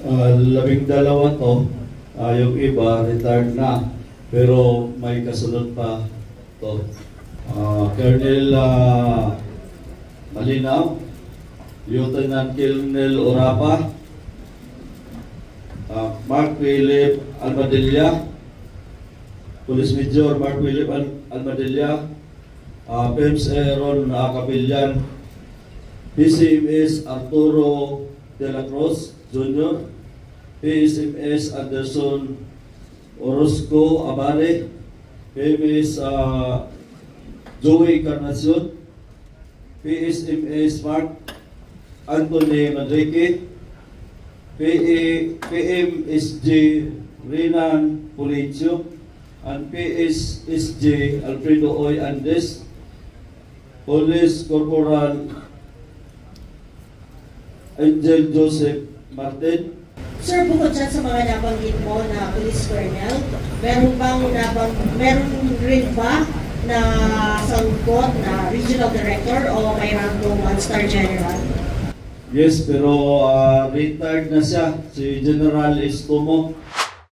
12 to, yung iba retired na, pero may kasunod pa to. Colonel Malinaw, Lieutenant Colonel Orapa, Mark Philip Almadilla, Police Major Mark Philip Almadilla, PEMS Aaron Capillan, PCMS Arturo De La Cruz Jr., PSMS Anderson Orozco Abare, PMS Joey Carnacion, PSMS Mark Anthony Manrique, PMSJ Renan Policio, and PSSJ Alfredo Oy Andes, Police Corporal Angel Joseph Martin. Sir, bukod dyan sa mga nabanggit mo na police colonel, meron rin ba na sangkot na regional director o may rango 1-star general? Yes, pero retired na siya, si General Estomo.